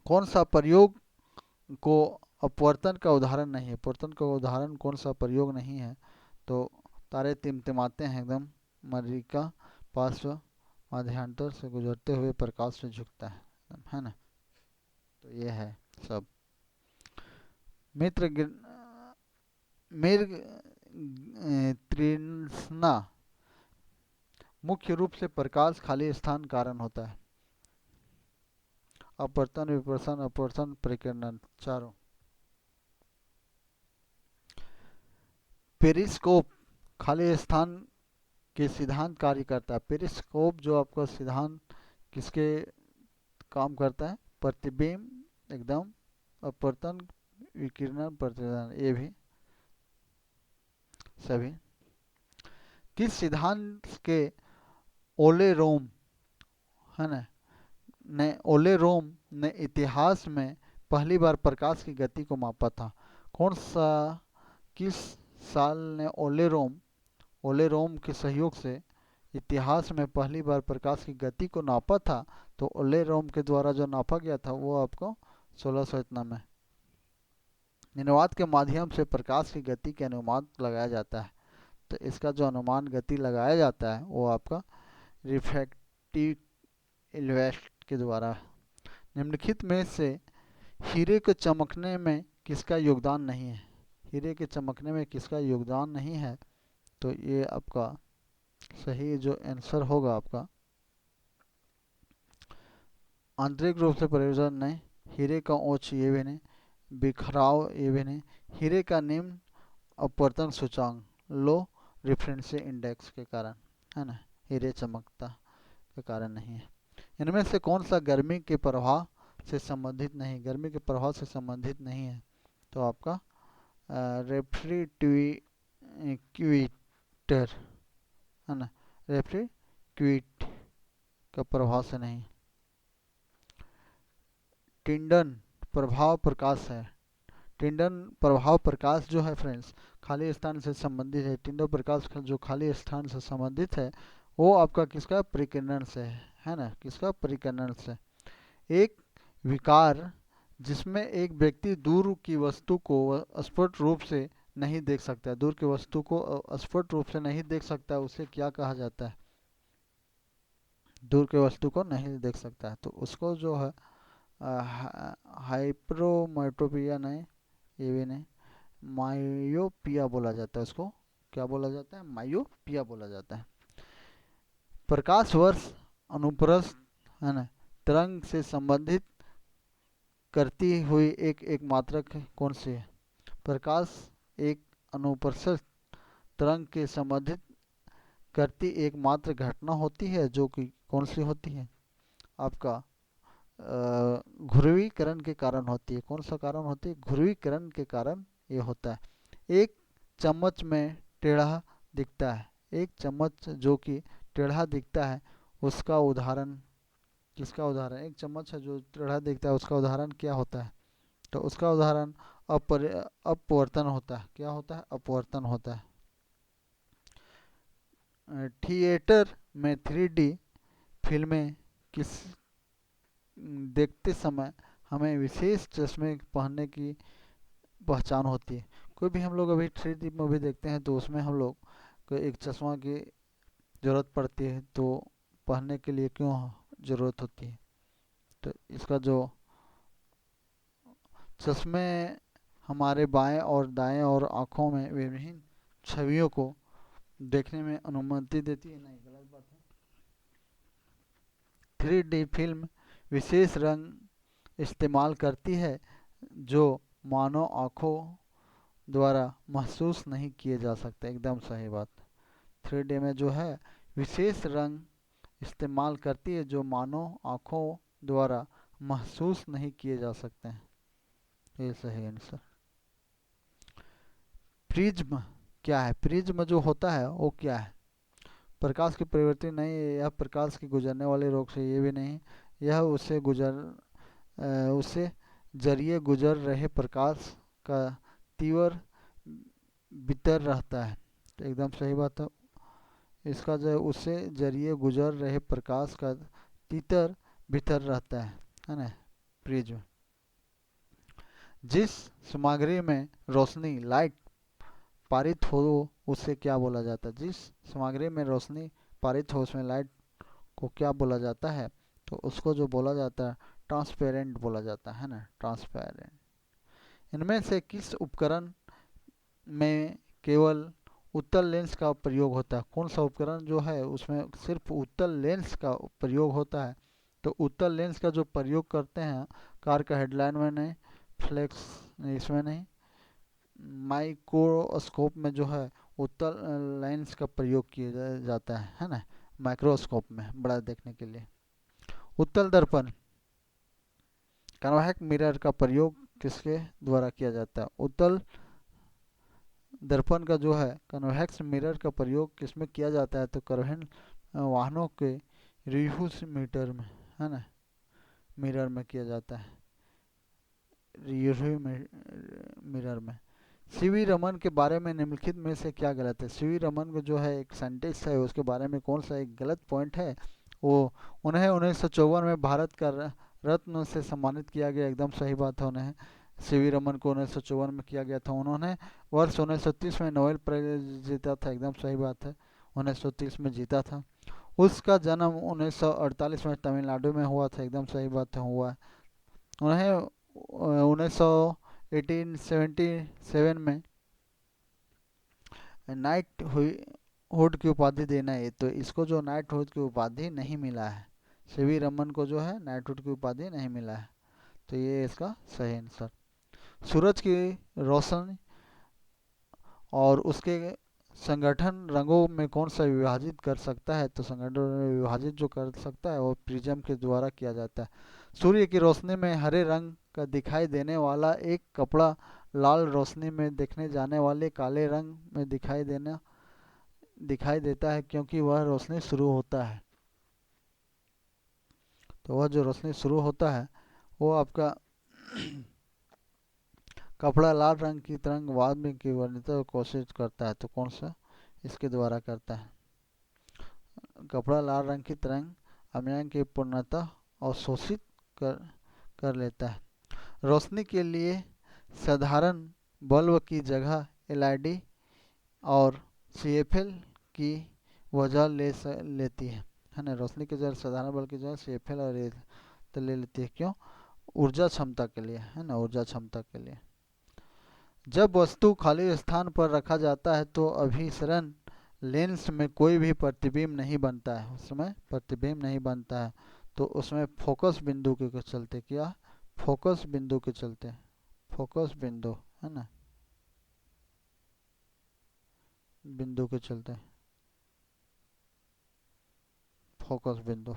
कौन सा प्रयोग को अपवर्तन का उदाहरण नहीं है? अपवर्तन का उदाहरण कौन सा प्रयोग नहीं है? तो तारे टिमटिमाते हैं एकदम, मरीका पार्श्व मध्यांतर से गुजरते हुए प्रकाश से झुकता है ना। तो ये है सब। मित्र मृग तृष्णा मुख्य रूप से प्रकाश खाली स्थान कारण होता है। अपवर्तन, विवर्तन, अपवर्तन, परिकीर्णन, चारों। पेरिस्कोप खाली स्थान के सिद्धांत कार्य करता है। पेरिस्कोप जो आपका सिद्धांत किसके काम करता है? प्रतिबिंब एकदम, अपवर्तन, विकिरण, प्रतिबिंब, ये भी सभी। किस सिद्धांत के ओलेरोम, है ना, ने ओलेरोम ने इतिहास में पहली बार प्रकाश की गति को मापा था? कौन सा, किस साल ने ओलेरोम के सहयोग से इतिहास में पहली बार प्रकाश की गति को नापा था? तो ओलेरोम के द्वारा जो नापा गया था वो आपको 1600 इतना में। अनुवाद के माध्यम से प्रकाश की गति के अनुमान लगाया जाता है। तो इसका जो अनुमान गति लगाया जाता है वो आपका रिफ्रैक्टिव इल्वेस्ट के द्वारा। निम्नलिखित में से हीरे के चमकने में किसका योगदान नहीं है? हीरे के चमकने में किसका योगदान नहीं है? तो ये आपका सही जो आंसर होगा आपका आंतरिक रूप से परिवर्तन नहीं, हीरे का ओछ ये भी नहीं, बिखराव ये भी नहीं, हीरे का निम्न अपवर्तन सूचांक लो रिफरेंस इंडेक्स के कारण, है ना, हीरे चमकता के कारण नहीं है। इनमें से कौन सा गर्मी के प्रभाव से संबंधित नहीं? गर्मी के प्रभाव से संबंधित नहीं है। तो आपका रेफ्रिक्यूटर, है ना, रेफ्रिक्यूट का प्रभाव से नहीं। टिंडन प्रभाव प्रकाश है। टिंडन प्रभाव प्रकाश जो है फ्रेंड्स खाली स्थान से संबंधित है। टिंडन प्रकाश का जो खाली स्थान से संबंधित है वो आपका किसका? परिकिरण से है ना, किसका? परिकिरण से। एक विकार जिसमें एक व्यक्ति दूर की वस्तु को स्पष्ट रूप से नहीं देख सकता, दूर की वस्तु को स्पष्ट रूप से नहीं देख सकता, उसे क्या कहा जाता है? दूर की वस्तु को नहीं देख सकता है तो उसको जो है हाइप्रोमेट्रोपिया नहीं, ये भी नहीं, मायोपिया बोला जाता है उसको। क्या बोला जाता है? मायोपिया बोला जाता है। प्रकाश वर्ष अनुप्रस्थ, है ना, तरंग से संबंधित करती हुई एक मात्रक कौन सी है? प्रकाश एक अनुप्रस्थ तरंग के संबंधित करती एकमात्र घटना होती है जो कि कौन सी होती है? आपका ध्रुवीकरण के कारण होती है। कौन सा कारण होती है? ध्रुवीकरण के कारण ये होता है। एक चम्मच में टेढ़ा दिखता है, एक चम्मच जो कि टेढ़ा दिखता है उसका उदाहरण, किसका उदाहरण? एक चम्मच है जो टेढ़ा दिखता है उसका उदाहरण क्या होता है? तो उसका उदाहरण अपवर्तन होता है। क्या होता है? अपवर्तन होता है। थिएटर में 3D फिल्में किस देखते समय हमें विशेष चश्मे पहनने की पहचान होती है। कोई भी हम लोग अभी 3D मूवी देखते हैं तो उसमें हम लोग को एक चश्मा की ज़रूरत पड़ती है, तो पहनने के लिए क्यों ज़रूरत होती है? तो इसका जो चश्मे हमारे बाएं और दाएं और आँखों में विभिन्न छवियों को देखने में अनुमति देती है। नहीं, गलत बात है। 3D फिल्म विशेष रंग इस्तेमाल करती है जो मानव आँखों द्वारा महसूस नहीं किए जा सकते। एकदम सही बात। 3D में जो है विशेष रंग इस्तेमाल करती है जो मानव आँखों द्वारा महसूस नहीं किए जा सकते हैं। ये सही आंसर। प्रिज्म क्या है? प्रिज्म जो होता है वो क्या है? प्रकाश की प्रवृत्ति नहीं, यह प्रकाश की गुजरने वाली रोक से, ये भी नहीं। यह उससे जरिए गुजर रहे प्रकाश का तीव्र भीतर रहता है। तो एकदम सही बात है। इसका जो है उससे जरिए गुजर रहे प्रकाश का तीतर भीतर रहता है ना, प्रिज्म। जिस सामग्री में रोशनी लाइट पारित हो उसे क्या बोला जाता है? जिस सामग्री में रोशनी पारित हो उसमें लाइट को क्या बोला जाता है? तो उसको जो बोला जाता है ट्रांसपेरेंट बोला जाता है ना, ट्रांसपेरेंट। इनमें से किस उपकरण में केवल उत्तल लेंस का प्रयोग होता है? कौन सा उपकरण जो है उसमें सिर्फ उत्तल लेंस का प्रयोग होता है? तो उत्तल लेंस का जो प्रयोग करते हैं कार का हेडलाइट में नहीं, फ्लेक्स इसमें नहीं, माइक्रोस्कोप में जो है उत्तल लेंस का प्रयोग किया जाता है ना, माइक्रोस्कोप में बड़ा देखने के लिए। उत्तल दर्पण कन्वेक्स मिरर का प्रयोग किसके द्वारा किया जाता है? उत्तल दर्पण का जो है कन्वेक्स मिरर का प्रयोग किसमें किया जाता है? तो करवेन वाहनों के रिव्यूज मीटर में है ना, मिरर में किया जाता है, रिव्यू मिरर में। सीवी रमन के बारे में निम्नलिखित में से क्या गलत है? सीवी रमन को जो है एक साइंटिस्ट है, उसके बारे में कौन सा एक गलत पॉइंट है? वो उन्हें 1954 में भारत का रत्न से सम्मानित किया गया। एकदम सही बात है। उन्हें सीवी रमन को 1954 में किया गया था। उन्होंने वर्ष 1930 में नोबेल प्राइज जीता था। एकदम सही बात है, 1930 में जीता था। उसका जन्म 1948 में तमिलनाडु में हुआ था। एकदम सही बात है, हुआ। उन्हें 1877 में नाइट हुड की उपाधि देना है, तो इसको जो नाइट हुड की उपाधि नहीं मिला है, सीवी रमन को जो है नाइट हुड की उपाधि नहीं मिला है। तो ये इसका सही आंसर। सूरज की रोशनी और उसके संगठन रंगों में कौन सा विभाजित कर सकता है? तो संगठन में विभाजित जो कर सकता है वो प्रिज्म के द्वारा किया जाता है। सूर्य की रोशनी में हरे रंग का दिखाई देने वाला एक कपड़ा लाल रोशनी में देखने जाने वाले काले रंग में दिखाई देता है क्योंकि वह रोशनी शुरू होता है। तो वह जो रोशनी शुरू होता है वो आपका कपड़ा लाल रंग की तरंग बाद में की वर्णित कोशिश करता है। तो कौन सा इसके द्वारा करता है? कपड़ा लाल रंग की तरंग अम्लांक की पूर्णता अवशोषित कर लेता है। रोशनी के लिए साधारण बल्ब की जगह एलईडी और सीएफएल की वजह लेती है ना। रोशनी की जगह साधारण बल्ब की जगह सीएफएल और ये तो ले लेती है। क्यों? ऊर्जा क्षमता के लिए है ना, ऊर्जा क्षमता के लिए। जब वस्तु खाली स्थान पर रखा जाता है तो अभिसरण लेंस में कोई भी प्रतिबिंब नहीं बनता है, उसमें प्रतिबिंब नहीं बनता है। तो उसमें फोकस बिंदु के चलते, क्या? फोकस बिंदु के चलते, फोकस बिंदु है ना, बिंदु के चलते, फोकस बिंदु।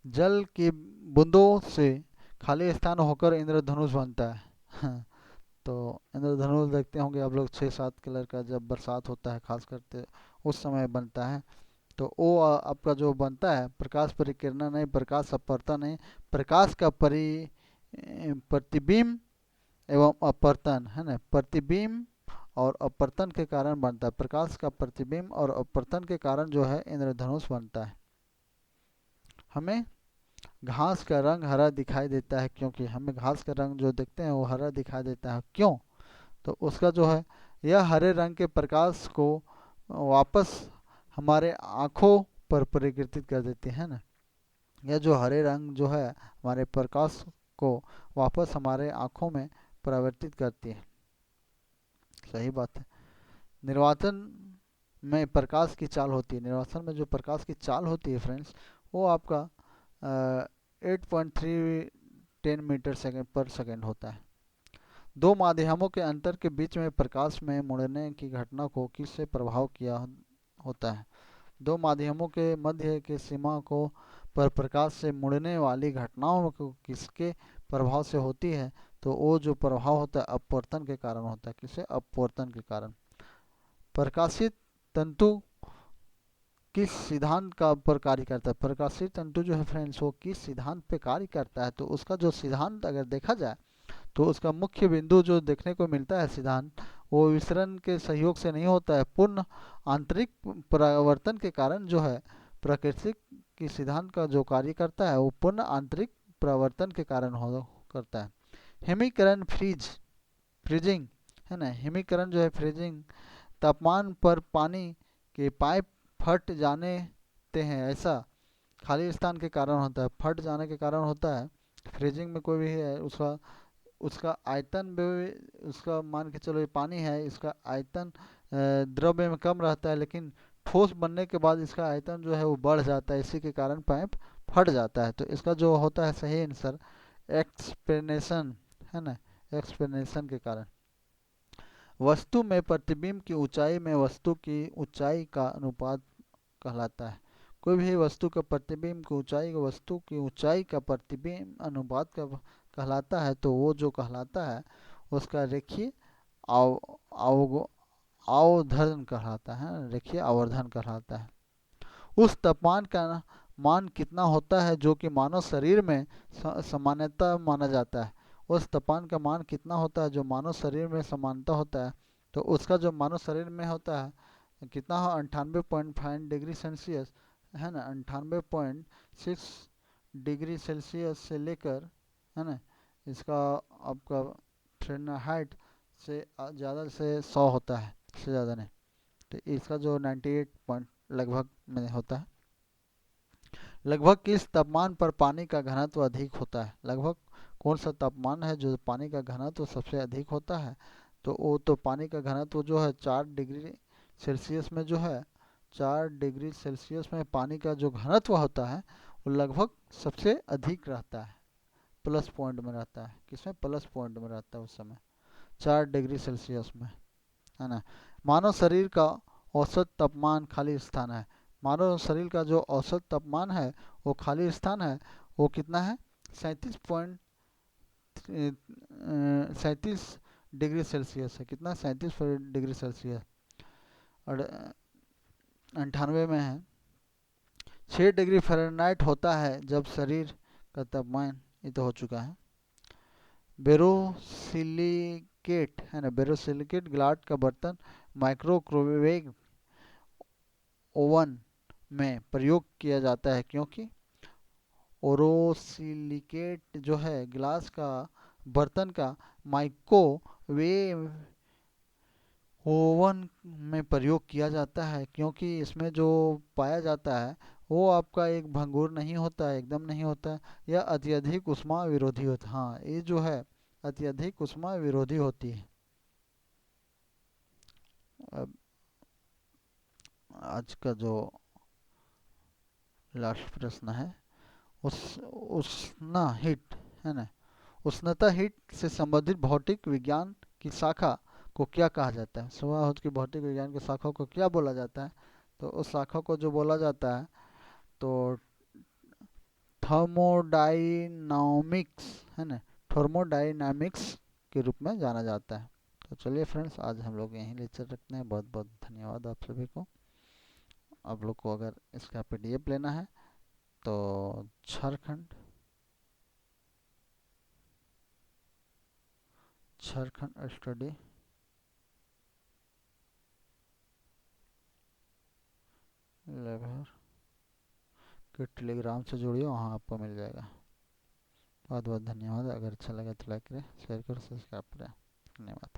जल की बूंदों से खाली स्थान होकर इंद्रधनुष बनता है। तो इंद्रधनुष देखते होंगे आप लोग, 6-7 कलर का जब बरसात होता है खास करके उस समय बनता है। तो वो आपका जो बनता है प्रकाश परिकिरण नहीं, प्रकाश अपवर्तन नहीं, प्रकाश का प्रतिबिंब एवं अपवर्तन है ना, प्रतिबिंब और अपवर्तन के कारण बनता है। प्रकाश का प्रतिबिंब और अपवर्तन के कारण जो है इंद्रधनुष बनता है। हमें घास का रंग हरा दिखाई देता है क्योंकि हमें घास का रंग जो देखते हैं वो हरा दिखाई देता है। क्यों? तो उसका जो है यह हरे रंग के प्रकाश को वापस हमारे आँखों पर परिवर्तित कर देती है ना। यह जो हरे रंग जो है हमारे प्रकाश को वापस हमारे आँखों में परावर्तित करती है। सही बात है। निर्वाचन में प्रकाश की चाल होती है, निर्वाचन में जो प्रकाश की चाल होती है फ्रेंड्स, वो आपका 8.310 मीटर सेकेंड पर सेकेंड होता है। दो माध्यमों के अंतर के बीच में प्रकाश में मुड़ने की घटना को किससे प्रभाव किया होता है? दो माध्यमों के मध्य के सीमा को पर प्रकाश से मुड़ने वाली घटनाओं को किसके प्रभाव से होती है? तो वो जो प्रभाव होता है अपवर्तन के कारण होता है। किसे? अपवर्तन के कारण। प्रकाशित तंतु किस सिद्धांत का पर कार्य करता है? प्रकाशित तंतु जो है फ्रेंड्स, वो किस सिद्धांत पे कार्य करता है? तो उसका जो सिद्धांत अगर देखा जाए तो उसका मुख्य बिंदु जो देखने को मिलता है सिद्धांत, वो विसरण के सहयोग से नहीं होता है, पूर्ण आंतरिक परावर्तन के कारण जो है प्रकृति की सिद्धांत का जो कार्य करता है वो पूर्ण आंतरिक परावर्तन के कारण हो करता है। हिमीकरण फ्रीजिंग है ना, हिमीकरण जो है फ्रीजिंग, तापमान पर पानी के पाइप फट जाने ते हैं ऐसा खाली स्थान के कारण होता है, फट जाने के कारण होता है। फ्रीजिंग में कोई भी है उसका उसका आयतन भी, उसका मान के चलो ये पानी है, इसका आयतन द्रव्य में कम रहता है, लेकिन ठोस बनने के बाद इसका आयतन जो है वो बढ़ जाता है, इसी के कारण पाइप फट जाता है। तो इसका जो होता है सही आंसर एक्सप्लेनेशन है ना, एक्सप्लेनेशन के कारण। वस्तु में प्रतिबिंब की ऊंचाई में वस्तु की ऊंचाई का अनुपात कहलाता है। कोई भी वस्तु का प्रतिबिंब की ऊंचाई वस्तु की ऊंचाई का प्रतिबिंब अनुपात का कहलाता है। तो वो जो कहलाता है उसका रेखीय आव अवधर्न कहलाता है, रेखीय आवर्धन कहलाता है। उस तापमान का मान कितना होता है जो कि मानव शरीर में सामान्यतः माना जाता है? उस तापमान का मान कितना होता है जो मानव शरीर में समानता होता है? तो उसका जो मानव शरीर में होता है कितना हो, 98.5 डिग्री सेल्सियस है ना, 98.6 डिग्री सेल्सियस से लेकर है ना, इसका आपका फ़ारेनहाइट से ज़्यादा से 100 होता है, इससे ज़्यादा नहीं। तो इसका जो 98 पॉइंट लगभग में होता है। लगभग किस तापमान पर पानी का घनत्व अधिक होता है? लगभग कौन सा तापमान है जो पानी का घनत्व सबसे अधिक होता है? तो वो तो पानी का घनत्व जो है 4 डिग्री सेल्सियस में जो है, 4 डिग्री सेल्सियस में पानी का जो घनत्व होता है वो लगभग सबसे अधिक रहता है, प्लस पॉइंट में रहता है। किसमें? प्लस पॉइंट में रहता है उस समय, 4 डिग्री सेल्सियस में, है ना। मानव शरीर का औसत तापमान खाली स्थान है। मानव शरीर का जो औसत तापमान है वो खाली स्थान है, वो कितना है? 37.37 डिग्री सेल्सियस है। कितना? 37 डिग्री सेल्सियस। और 98 में है। 6 डिग्री फ़ारेनहाइट होता है जब शरीर का तापमान, ये तो हो चुका है। बेरोसिलिकेट है ना, बेरोसिलिकेट ग्लास का बर्तन माइक्रोवेव ओवन में प्रयोग किया जाता है क्योंकि ओरोसिलिकेट जो है ग्लास का बर्तन का माइक्रोवेव ओवन में प्रयोग किया जाता है क्योंकि इसमें जो पाया जाता है वो आपका एक भंगुर नहीं होता है, एकदम नहीं होता है, यह अत्यधिक उष्मा विरोधी होता है। हाँ, ये जो है अत्यधिक उष्मा विरोधी होती है। अब आज का जो लास्ट प्रश्न है, उष्णा हीट है ना, उष्णता हीट से संबंधित भौतिक विज्ञान की शाखा को क्या कहा जाता है? सुबाहुत की भौतिक विज्ञान की शाखा को क्या बोला जाता है? तो उस शाखा को जो बोला जाता है तो थर्मोडाइनामिक्स है ना, थर्मोडाइनामिक्स के रूप में जाना जाता है। तो चलिए फ्रेंड्स, आज हम लोग यहीं लेक्चर रखते हैं। बहुत बहुत धन्यवाद आप सभी को। आप लोग को अगर इसका पीडीएफ लेना है तो झारखंड स्टडी लेबर के टेलीग्राम से जुड़िए, वहाँ आपको मिल जाएगा। बहुत बहुत धन्यवाद। अगर अच्छा लगा तो लाइक करें, शेयर करें, सब्सक्राइब करें। धन्यवाद।